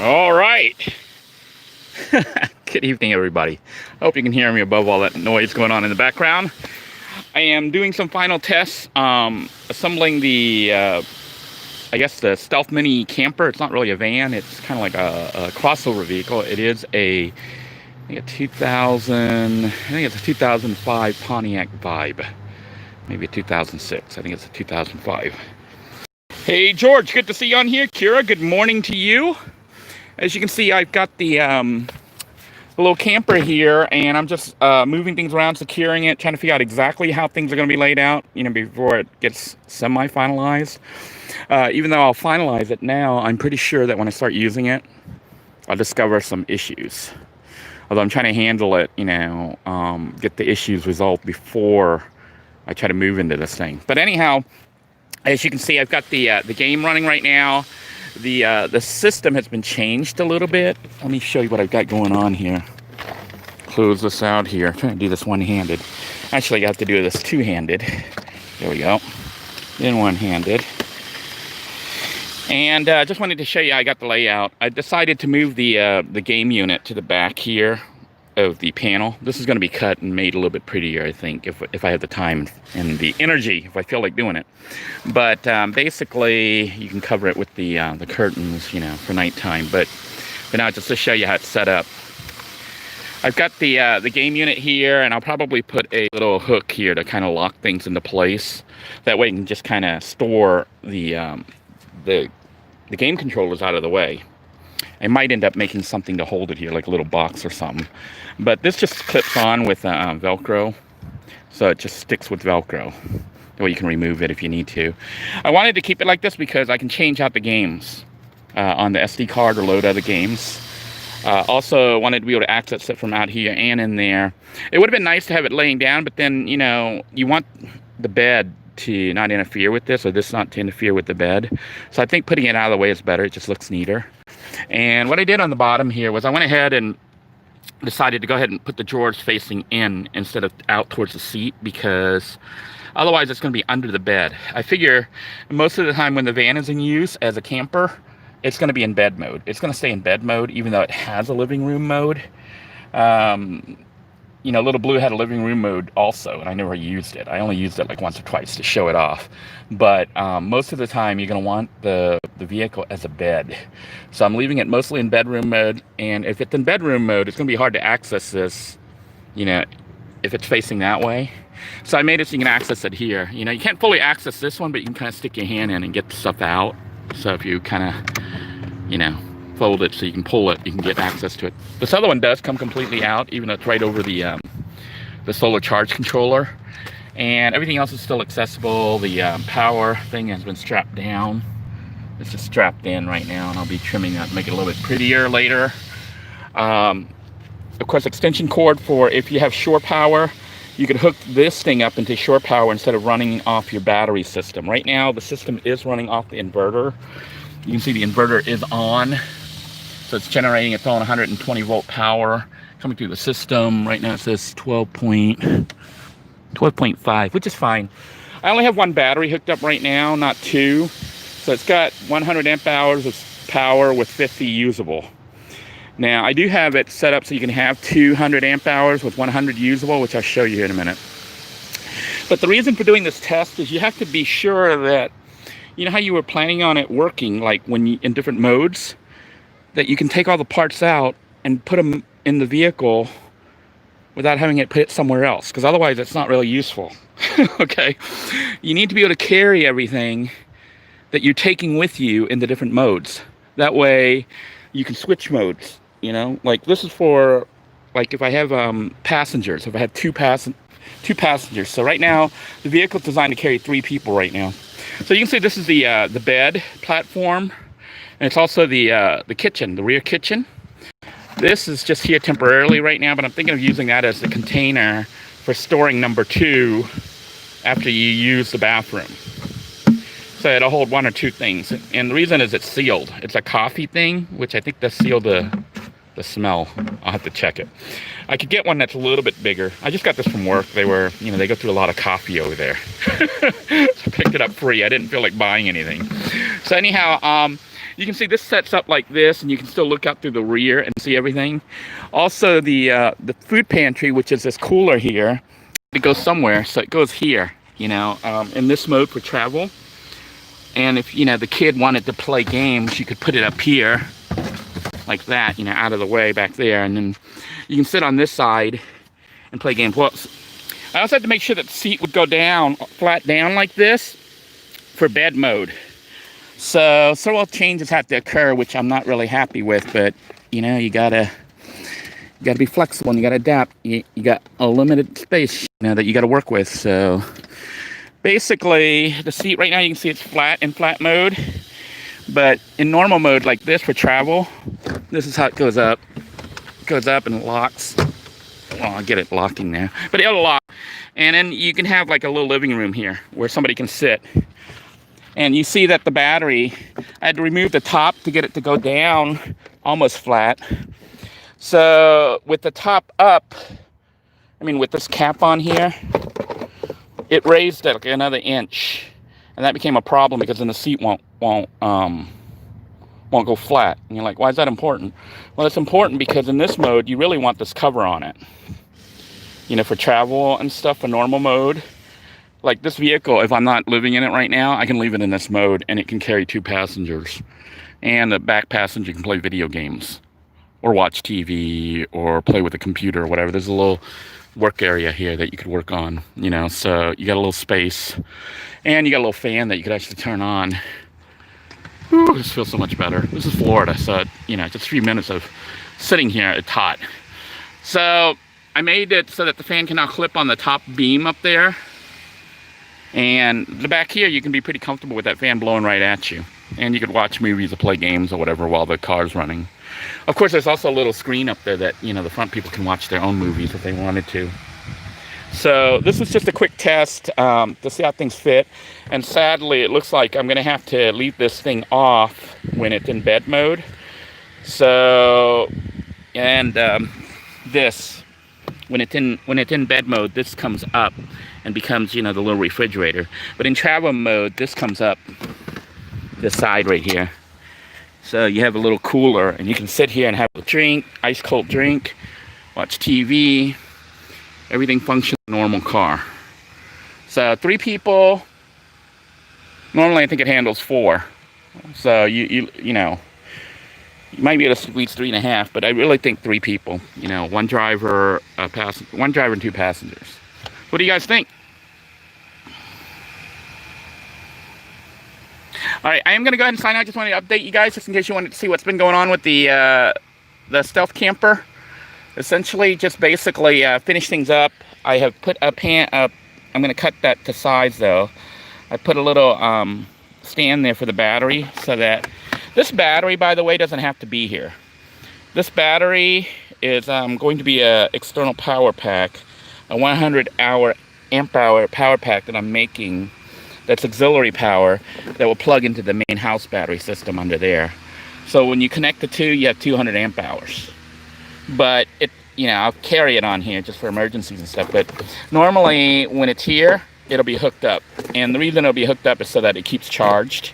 All right. Good evening, everybody. I hope you can hear me above all that noise going on in the background. I am doing some final tests, assembling the, I guess the Stealth Mini camper. It's not really a van. It's kind of like a crossover vehicle. It is I think it's a 2005 Pontiac Vibe. Maybe a 2006. I think it's a 2005. Hey, George, good to see you on here. Kira, good morning to you. As you can see, I've got the little camper here, and I'm just moving things around, securing it, trying to figure out exactly how things are going to be laid out, before it gets semi-finalized. Even though I'll finalize it now, I'm pretty sure that when I start using it, I'll discover some issues. Although I'm trying to handle it, get the issues resolved before I try to move into this thing. But anyhow, as you can see, I've got the game running right now. The system has been changed a little bit. Let me show you what I've got going on here. Close this out here. I'm trying to do this one-handed. Actually, I have to do this two-handed. There we go. Then one-handed. And just wanted to show you, I got the layout. I decided to move the game unit to the back here of the panel. This is going to be cut and made a little bit prettier, I think, if I have the time and the energy, if I feel like doing it. But basically, you can cover it with the curtains, for nighttime. But now just to show you how it's set up. I've got the game unit here, and I'll probably put a little hook here to kind of lock things into place. That way, you can just kind of store the game controllers out of the way. I might end up making something to hold it here, like a little box or something. But this just clips on with Velcro. So it just sticks with Velcro. That way you can remove it if you need to. I wanted to keep it like this because I can change out the games on the SD card or load other games. Also wanted to be able to access it from out here and in there. It would have been nice to have it laying down, but then, you want the bed to not interfere with this, or this not to interfere with the bed. So I think putting it out of the way is better. It just looks neater. And what I did on the bottom here was I went ahead and decided to go ahead and put the drawers facing in instead of out towards the seat, because otherwise it's going to be under the bed. I figure most of the time when the van is in use as a camper, it's going to be in bed mode. It's going to stay in bed mode even though it has a living room mode. Little Blue had a living room mode also, and I never used it. I only used it like once or twice to show it off. But most of the time, you're going to want the vehicle as a bed. So I'm leaving it mostly in bedroom mode, and if it's in bedroom mode, it's going to be hard to access this, if it's facing that way. So I made it so you can access it here. You can't fully access this one, but you can kind of stick your hand in and get the stuff out. So if you kind of, fold it so you can pull it, you can get access to it. This other one does come completely out, even though it's right over the solar charge controller, and everything else is still accessible. The power thing has been strapped down. It's just strapped in right now, and I'll be trimming that to make it a little bit prettier later. Of course, extension cord for if you have shore power, you could hook this thing up into shore power instead of running off your battery system. Right now, the system is running off the inverter. You can see the inverter is on. So it's generating its own 120 volt power coming through the system. Right now it says 12.5, which is fine. I only have one battery hooked up right now, not two. So it's got 100 amp hours of power with 50 usable. Now I do have it set up so you can have 200 amp hours with 100 usable, which I'll show you here in a minute. But the reason for doing this test is you have to be sure that, how you were planning on it working, like when you in different modes, that you can take all the parts out and put them in the vehicle without having it put somewhere else, because otherwise it's not really useful. Okay, you need to be able to carry everything that you're taking with you in the different modes. That way you can switch modes, like this is for, like if I have passengers, if I have two passengers. So right now the vehicle's designed to carry 3 people right now. So you can see this is the bed platform. And it's also the kitchen, the rear kitchen. This is just here temporarily right now, but I'm thinking of using that as the container for storing number 2 after you use the bathroom. So it'll hold 1 or 2 things. And the reason is it's sealed. It's a coffee thing, which I think does seal the smell. I'll have to check it. I could get one that's a little bit bigger. I just got this from work. They were, they go through a lot of coffee over there. So I picked it up free. I didn't feel like buying anything. So anyhow, you can see this sets up like this, and you can still look out through the rear and see everything. Also, the food pantry, which is this cooler here, it goes somewhere, so it goes here, you know, in this mode for travel. And if, you know, the kid wanted to play games, you could put it up here like that, you know, out of the way back there, and then you can sit on this side and play games. Well, I also had to make sure that the seat would go down, flat down like this for bed mode. So several changes had to occur, which I'm not really happy with, but you know, you gotta be flexible and you gotta adapt. You got a limited space, you know, that you gotta work with. So basically, the seat right now, you can see it's flat in flat mode, but in normal mode like this for travel, this is how it goes up. It goes up and locks. Well, I'll get it locking there, but it'll lock. And then you can have like a little living room here where somebody can sit. And you see that the battery, I had to remove the top to get it to go down almost flat. So with the top up, I mean with this cap on here, it raised it like another inch. And that became a problem because then the seat won't go flat. And you're like, why is that important? Well, it's important because in this mode, you really want this cover on it. You know, for travel and stuff, for normal mode. Like this vehicle, if I'm not living in it right now, I can leave it in this mode and it can carry 2 passengers. And the back passenger can play video games or watch TV or play with a computer or whatever. There's a little work area here that you could work on, you know, so you got a little space. And you got a little fan that you could actually turn on. Ooh, this feels so much better. This is Florida, so, you know, just 3 minutes of sitting here, it's hot. So I made it so that the fan can now clip on the top beam up there. And the back here, you can be pretty comfortable with that fan blowing right at you. And you could watch movies or play games or whatever while the car's running. Of course, there's also a little screen up there that, you know, the front people can watch their own movies if they wanted to. So this was just a quick test to see how things fit. And sadly, it looks like I'm going to have to leave this thing off when it's in bed mode. So, and this, when it's in bed mode, this comes up and becomes, you know, the little refrigerator. But in travel mode, this comes up this side right here. So you have a little cooler and you can sit here and have a drink, ice cold drink, watch TV. Everything functions in a normal car. So 3 people. Normally I think it handles 4. So you know, you might be able to squeeze 3.5, but I really think 3 people. You know, 1 driver, 1 driver and 2 passengers. What do you guys think? All right, I am going to go ahead and sign out. Just wanted to update you guys just in case you wanted to see what's been going on with the stealth camper. Essentially, just basically finish things up. I have put a pan up. I'm going to cut that to size though. I put a little stand there for the battery so that this battery, by the way, doesn't have to be here. This battery is going to be a external power pack. A 100 amp hour power pack that I'm making that's auxiliary power that will plug into the main house battery system under there. So when you connect the two, you have 200 amp hours. But it, you know, I'll carry it on here just for emergencies and stuff. But normally when it's here, it'll be hooked up. And the reason it'll be hooked up is so that it keeps charged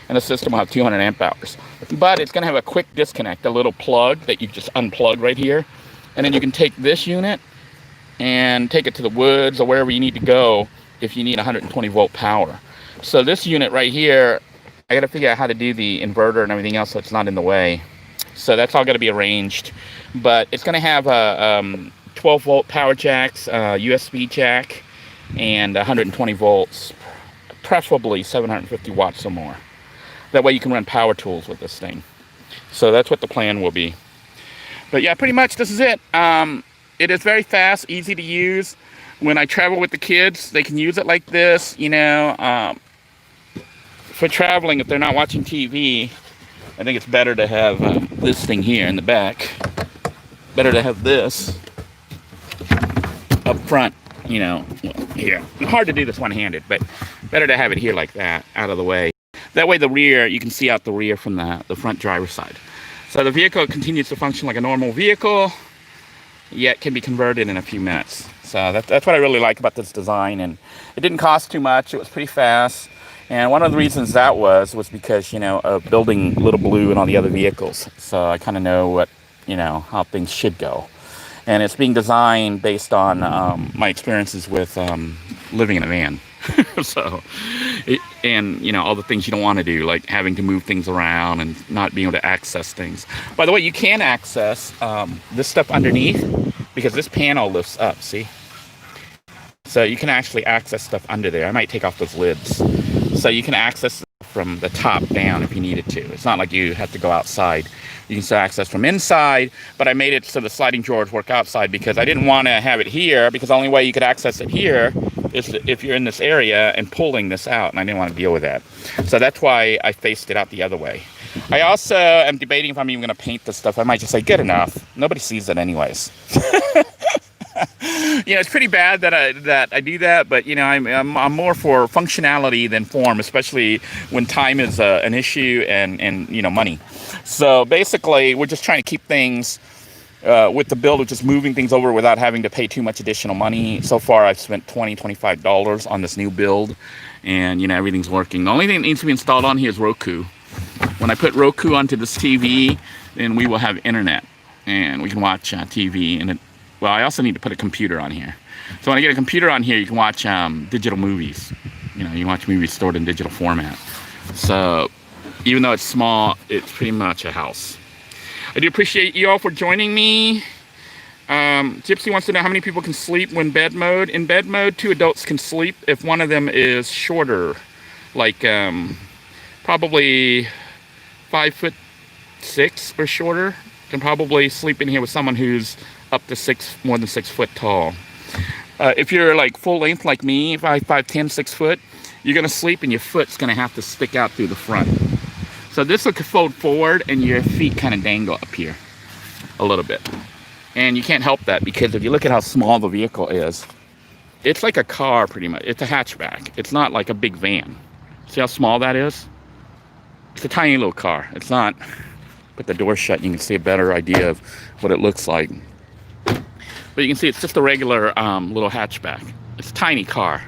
and the system will have 200 amp hours. But it's going to have a quick disconnect, a little plug that you just unplug right here. And then you can take this unit and take it to the woods or wherever you need to go if you need 120 volt power. So this unit right here, I got to figure out how to do the inverter and everything else so it's not in the way. So that's all got to be arranged. But it's going to have a 12 volt power jacks, USB jack, and 120 volts, preferably 750 watts or more. That way you can run power tools with this thing. So that's what the plan will be. But yeah, pretty much this is it. It is very fast, easy to use. When I travel with the kids, they can use it like this, you know. For traveling, if they're not watching TV, I think it's better to have this thing here in the back. Better to have this up front, you know, here. Hard to do this one-handed, but better to have it here like that, out of the way. That way the rear, you can see out the rear from the front driver's side. So the vehicle continues to function like a normal vehicle, yet can be converted in a few minutes. So that's what I really like about this design. And it didn't cost too much. It was pretty fast. And one of the reasons that was because, of building Little Blue and all the other vehicles. So I kind of know what, how things should go. And it's being designed based on my experiences with living in a van. So, all the things you don't want to do, like having to move things around and not being able to access things. By the way, you can access this stuff underneath because this panel lifts up, see? So you can actually access stuff under there. I might take off those lids. So you can access from the top down if you needed to. It's not like you have to go outside. You can still access from inside, but I made it so the sliding drawers work outside because I didn't want to have it here, because the only way you could access it here is if you're in this area and pulling this out, and I didn't want to deal with that. So that's why I faced it out the other way. I also am debating if I'm even going to paint this stuff. I might just say, good enough. Nobody sees it anyways. It's pretty bad that I do that, but I'm more for functionality than form, especially when time is an issue and money. So basically, we're just trying to keep things with the build of just moving things over without having to pay too much additional money. So far, I've spent $25 on this new build, and everything's working. The only thing that needs to be installed on here is Roku. When I put Roku onto this TV, then we will have internet, and we can watch TV. And well, I also need to put a computer on here. So when I get a computer on here, you can watch digital movies. You can watch movies stored in digital format. So even though it's small, it's pretty much a house. I do appreciate you all for joining me. Gypsy wants to know how many people can sleep when bed mode. In bed mode, 2 adults can sleep if one of them is shorter, like probably 5'6" or shorter. Can probably sleep in here with someone who's up to more than 6 foot tall. If you're like full length like me, 5'10", 6 foot, you're gonna sleep and your foot's gonna have to stick out through the front. So this will fold forward and your feet kind of dangle up here a little bit. And you can't help that because if you look at how small the vehicle is, it's like a car pretty much. It's a hatchback. It's not like a big van. See how small that is? It's a tiny little car. It's not. Put the door shut and you can see a better idea of what it looks like. But you can see it's just a regular little hatchback. It's a tiny car.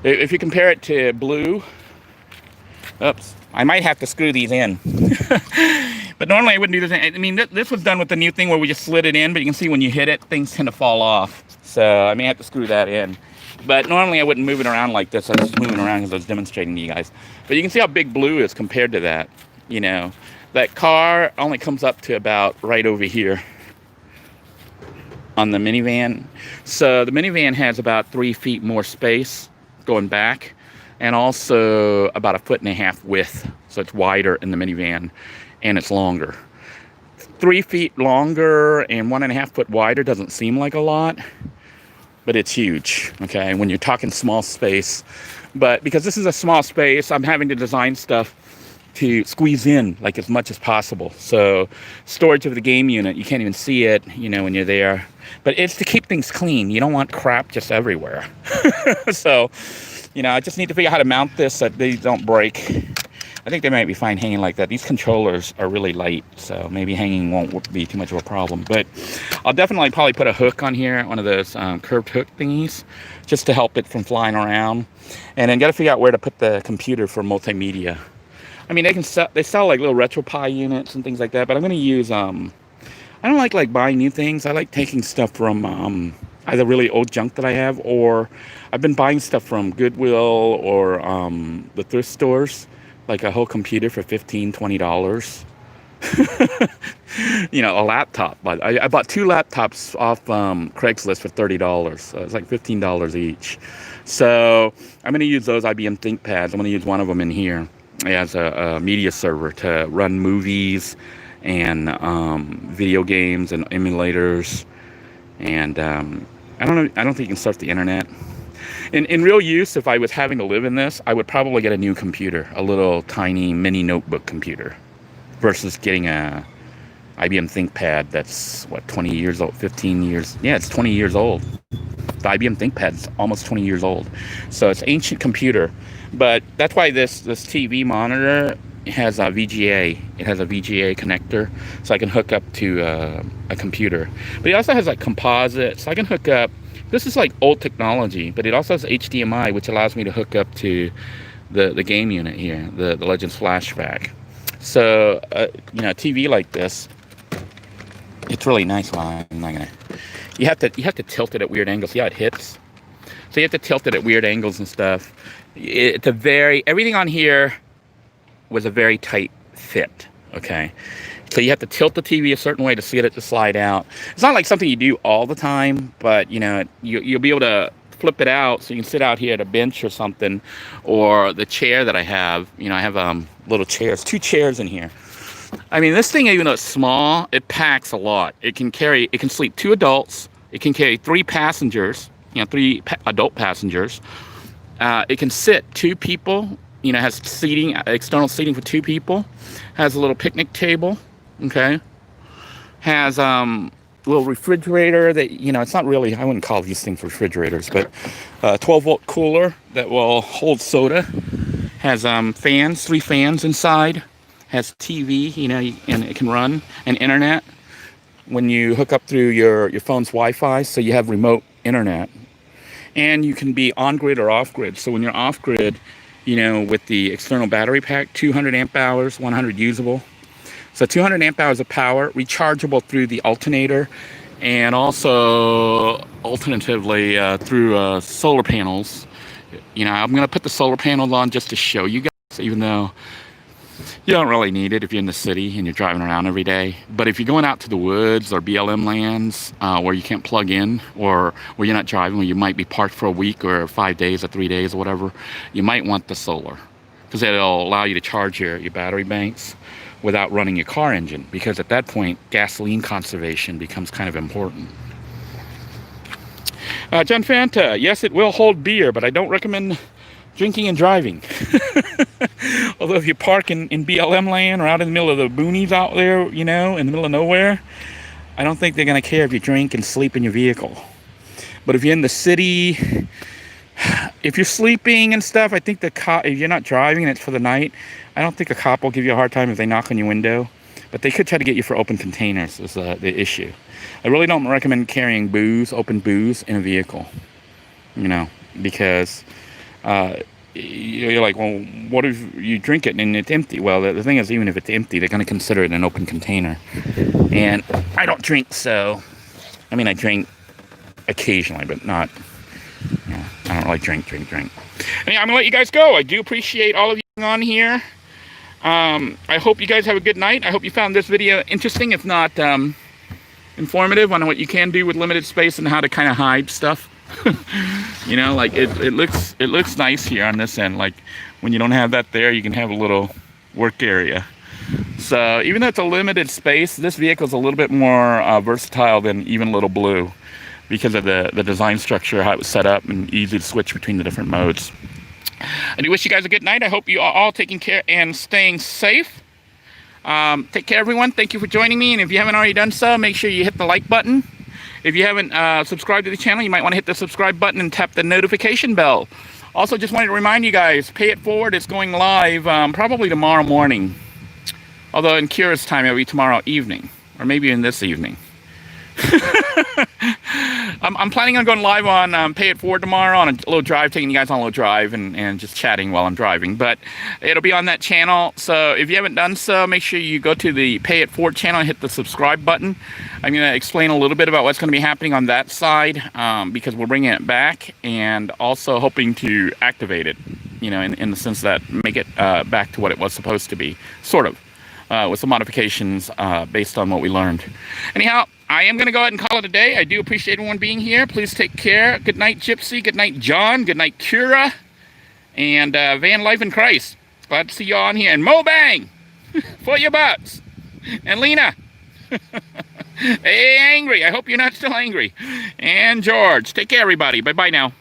If you compare it to Blue, oops, I might have to screw these in. But normally I wouldn't do this. I mean, this was done with the new thing where we just slid it in, but you can see when you hit it, things tend to fall off. So I may have to screw that in. But normally I wouldn't move it around like this. I was just moving around because I was demonstrating to you guys. But you can see how big Blue is compared to that. That car only comes up to about right over here on the minivan. So the minivan has about 3 feet more space going back, and also about 1.5 feet width. So it's wider in the minivan and it's longer. 3 feet longer and 1.5 foot wider doesn't seem like a lot, but it's huge, okay, when you're talking small space. But because this is a small space, I'm having to design stuff to squeeze in like as much as possible. So storage of the game unit, you can't even see it, when you're there. But it's to keep things clean. You don't want crap just everywhere. So, I just need to figure out how to mount this so that these don't break. I think they might be fine hanging like that. These controllers are really light, so maybe hanging won't be too much of a problem. But I'll definitely probably put a hook on here, one of those curved hook thingies, just to help it from flying around. And then got to figure out where to put the computer for multimedia. I mean, they sell like little RetroPie units and things like that, but I'm going to use, I don't like buying new things. I like taking stuff from either really old junk that I have, or I've been buying stuff from Goodwill or the thrift stores, like a whole computer for $15, $20. A laptop. But I bought 2 laptops off Craigslist for $30. So it's like $15 each. So I'm going to use those IBM ThinkPads. I'm going to use one of them in here as a media server to run movies and video games and emulators. And I don't think you can surf the internet. In real use, if I was having to live in this, I would probably get a new computer, a little tiny mini notebook computer, versus getting a IBM ThinkPad that's, 20 years old, 15 years. Yeah, it's 20 years old. The IBM ThinkPad's almost 20 years old. So it's an ancient computer. But that's why this TV monitor has a VGA. It has a VGA connector, so I can hook up to a computer. But it also has like composite, so I can hook up. This is like old technology, but it also has HDMI, which allows me to hook up to the game unit here, the Legends flashback. So TV like this, it's really nice. Well, I'm not gonna. You have to tilt it at weird angles. See how it hits? So you have to tilt it at weird angles and stuff. Everything on here was a very tight fit. Okay, so you have to tilt the TV a certain way to see it to slide out. It's not like something you do all the time, but you'll be able to flip it out so you can sit out here at a bench or something, or the chair that I have. I have little chairs, 2 chairs in here. I mean, this thing, even though it's small, it packs a lot. It can sleep 2 adults. It can carry 3 passengers, 3 adult passengers. It can sit 2 people. Has seating, external seating for 2 people. Has a little picnic table. Okay. Has a little refrigerator that, it's not really, I wouldn't call these things refrigerators, but 12-volt cooler that will hold soda. Has fans, 3 fans inside. Has TV, and it can run an internet when you hook up through your phone's Wi-Fi, so you have remote internet. And you can be on-grid or off-grid. So when you're off-grid, with the external battery pack, 200 amp hours, 100 usable. So 200 amp hours of power, rechargeable through the alternator, and also alternatively through solar panels. I'm going to put the solar panels on just to show you guys, even though you don't really need it if you're in the city and you're driving around every day. But if you're going out to the woods or BLM lands where you can't plug in, or where you're not driving, where you might be parked for a week or 5 days or 3 days or whatever, you might want the solar, because it'll allow you to charge your battery banks without running your car engine, because at that point gasoline conservation becomes kind of important. John Fanta, yes, it will hold beer, but I don't recommend drinking and driving. Although if you park in BLM land or out in the middle of the boonies out there, in the middle of nowhere, I don't think they're going to care if you drink and sleep in your vehicle. But if you're in the city, if you're sleeping and stuff, I think if you're not driving and it's for the night, I don't think a cop will give you a hard time if they knock on your window. But they could try to get you for open containers is the issue. I really don't recommend carrying open booze in a vehicle, because you're like, well, what if you drink it and it's empty? Well, the thing is, even if it's empty, they're going to consider it an open container. And I don't drink, so, I drink occasionally, but not, I don't really drink. Anyway, I'm going to let you guys go. I do appreciate all of you on here. I hope you guys have a good night. I hope you found this video interesting, if not informative, on what you can do with limited space and how to kind of hide stuff. Like it looks nice here on this end. Like when you don't have that there, you can have a little work area. So even though it's a limited space, this vehicle is a little bit more versatile than even Little Blue, because of the design structure, how it was set up, and easy to switch between the different modes. I do wish you guys a good night. I hope you are all taking care and staying safe. Take care, everyone. Thank you for joining me. And if you haven't already done so, make sure you hit the like button. If you haven't subscribed to the channel, you might want to hit the subscribe button and tap the notification bell. Also, just wanted to remind you guys, Pay It Forward is going live probably tomorrow morning. Although in Kira's time, it'll be tomorrow evening, or maybe in this evening. I'm planning on going live on Pay It Forward tomorrow on a little drive, taking you guys on a little drive and just chatting while I'm driving. But it'll be on that channel. So if you haven't done so, make sure you go to the Pay It Forward channel and hit the subscribe button. I'm going to explain a little bit about what's going to be happening on that side, because we're bringing it back, and also hoping to activate it, in the sense that make it back to what it was supposed to be, sort of, with some modifications based on what we learned. Anyhow, I am going to go ahead and call it a day. I do appreciate everyone being here. Please take care. Good night, Gypsy. Good night, John. Good night, Kira. And Van Life in Christ. Glad to see you all on here. And MoBang! FoYoBucks! And Lena! Hey, angry. I hope you're not still angry. And George. Take care, everybody. Bye-bye now.